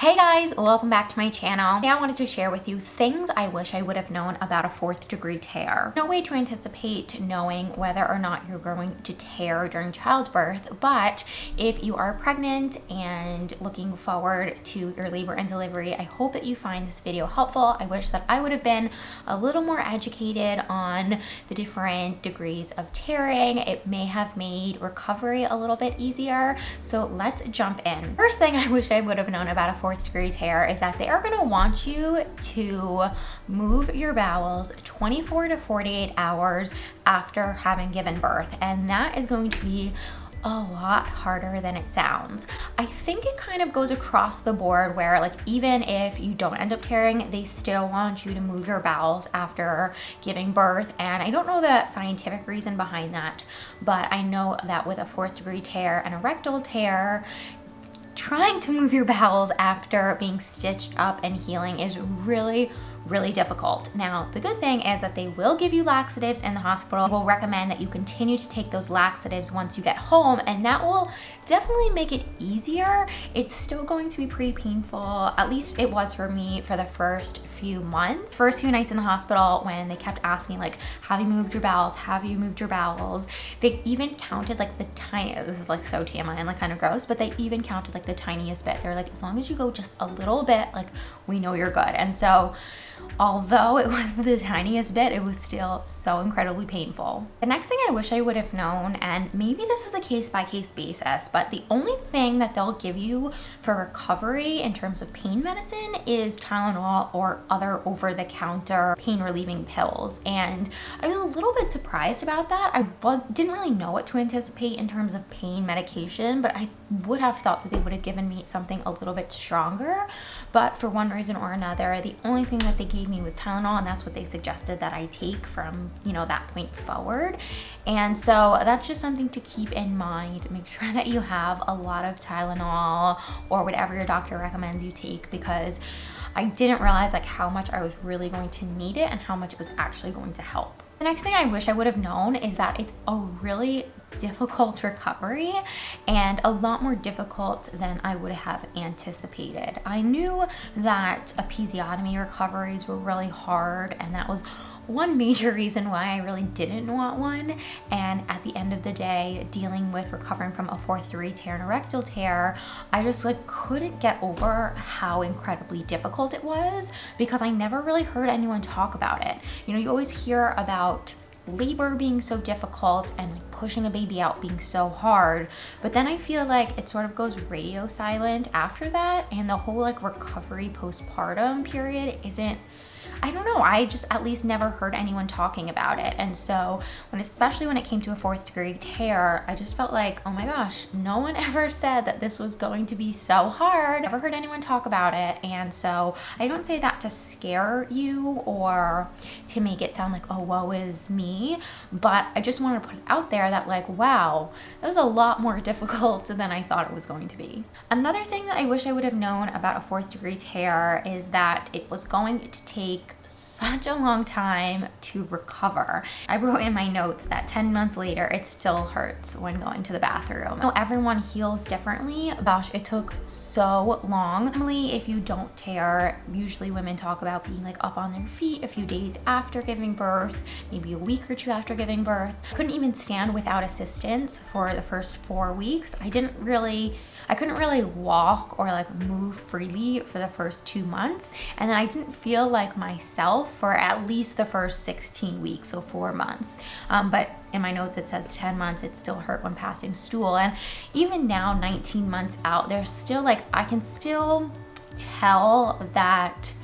Hey guys, welcome back to my channel. Today I wanted to share with you things I wish I would have known about a 4th degree tear. No way to anticipate knowing whether or not you're going to tear during childbirth, but if you are pregnant and looking forward to your labor and delivery, I hope that you find this video helpful. I wish that I would have been a little more educated on the different degrees of tearing. It may have made recovery a little bit easier, so let's jump in. First thing I wish I would have known about a 4th degree tear is that they are going to want you to move your bowels 24 to 48 hours after having given birth, and that is going to be a lot harder than it sounds. I think it kind of goes across the board where, like, even if you don't end up tearing, they still want you to move your bowels after giving birth. And I don't know the scientific reason behind that, but I know that with a 4th degree tear and a rectal tear, trying to move your bowels after being stitched up and healing is really difficult. Now, the good thing is that they will give you laxatives in the hospital. They will recommend that you continue to take those laxatives once you get home, and that will definitely make it easier. It's still going to be pretty painful. At least it was for me for the first few months. First few nights in the hospital when they kept asking, like, have you moved your bowels? Have you moved your bowels? They even counted like the tiniest, this is like so TMI and like kind of gross, but they even counted like the tiniest bit. They're like, as long as you go just a little bit, like, we know you're good. And so although it was the tiniest bit, it was still so incredibly painful. The next thing I wish I would have known, and maybe this is a case-by-case basis, but the only thing that they'll give you for recovery in terms of pain medicine is Tylenol or other over-the-counter pain-relieving pills. And I was a little bit surprised about that. I didn't really know what to anticipate in terms of pain medication, but I would have thought that they would have given me something a little bit stronger. But for one reason or another, the only thing that they gave me was Tylenol, and that's what they suggested that I take from, that point forward. And so that's just something to keep in mind. Make sure that you have a lot of Tylenol or whatever your doctor recommends you take, because I didn't realize like how much I was really going to need it and how much it was actually going to help. The next thing I wish I would have known is that it's a really difficult recovery, and a lot more difficult than I would have anticipated. I knew that episiotomy recoveries were really hard, and that was one major reason why I really didn't want one. And at the end of the day, dealing with recovering from a 4th degree tear and a rectal tear, I just couldn't get over how incredibly difficult it was, because I never really heard anyone talk about it. You always hear about labor being so difficult and pushing a baby out being so hard, but then I feel like it sort of goes radio silent after that, and the whole recovery postpartum period isn't, I don't know, I just at least never heard anyone talking about it. And so especially when it came to a 4th degree tear, I just felt like, oh my gosh, no one ever said that this was going to be so hard. Never heard anyone talk about it. And so I don't say that to scare you or to make it sound like, oh, woe is me, but I just want to put it out there that wow, it was a lot more difficult than I thought it was going to be. Another thing that I wish I would have known about a 4th degree tear is that it was going to take such a long time to recover. I wrote in my notes that 10 months later, it still hurts when going to the bathroom. Everyone heals differently. Gosh, it took so long. Normally, if you don't tear, usually women talk about being up on their feet a few days after giving birth, maybe a week or 2 after giving birth. Couldn't even stand without assistance for the first 4 weeks. I couldn't really walk or move freely for the first 2 months. And then I didn't feel like myself for at least the first 16 weeks, so 4 months. But in my notes, it says 10 months, it still hurt when passing stool. And even now, 19 months out, there's still I can still tell that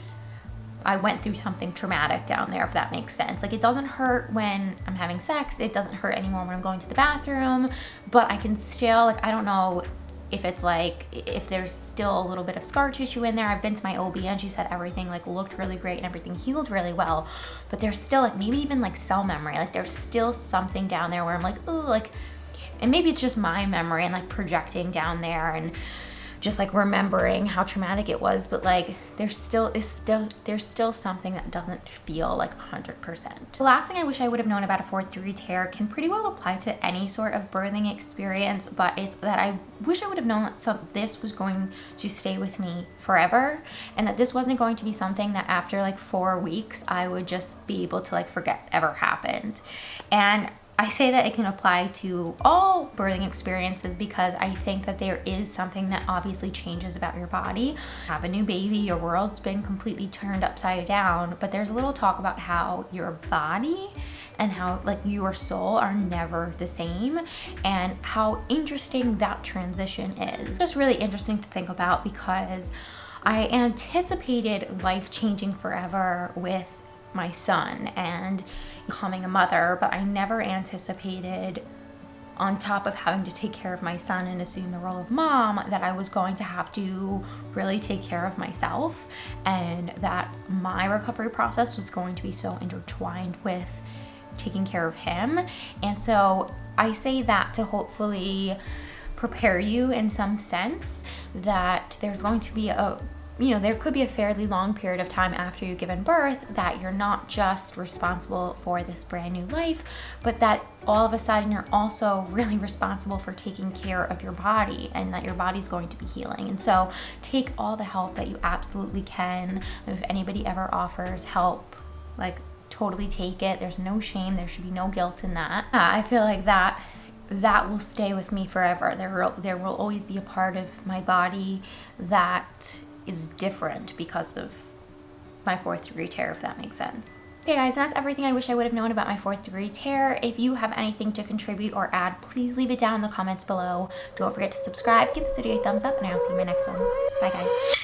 I went through something traumatic down there, if that makes sense. It doesn't hurt when I'm having sex. It doesn't hurt anymore when I'm going to the bathroom, but I can still, I don't know if it's if there's still a little bit of scar tissue in there. I've been to my OB and she said everything looked really great and everything healed really well, but there's still maybe even cell memory. There's still something down there where I'm ooh, and maybe it's just my memory and projecting down there. And just like remembering how traumatic it was, but like there's still something that doesn't feel like 100%. The last thing I wish I would have known about a 4th degree tear can pretty well apply to any sort of birthing experience, but it's that I wish I would have known that this was going to stay with me forever, and that this wasn't going to be something that after like 4 weeks I would just be able to like forget ever happened. And I say that it can apply to all birthing experiences because I think that there is something that obviously changes about your body. Have a new baby, your world's been completely turned upside down, but there's a little talk about how your body and how like your soul are never the same, and how interesting that transition is. It's just really interesting to think about because I anticipated life changing forever with my son and becoming a mother, but I never anticipated, on top of having to take care of my son and assume the role of mom, that I was going to have to really take care of myself, and that my recovery process was going to be so intertwined with taking care of him. And so I say that to hopefully prepare you in some sense that there's going to be there could be a fairly long period of time after you've given birth that you're not just responsible for this brand new life, but that all of a sudden you're also really responsible for taking care of your body, and that your body's going to be healing. And so take all the help that you absolutely can. If anybody ever offers help, like totally take it. There's no shame. There should be no guilt in that. I feel like that will stay with me forever. There will always be a part of my body that is different because of my 4th degree tear, if that makes sense. Okay guys, that's everything I wish I would have known about my 4th degree tear. If you have anything to contribute or add, please leave it down in the comments below. Don't forget to subscribe, give this video a thumbs up, and I'll see you in my next one. Bye guys.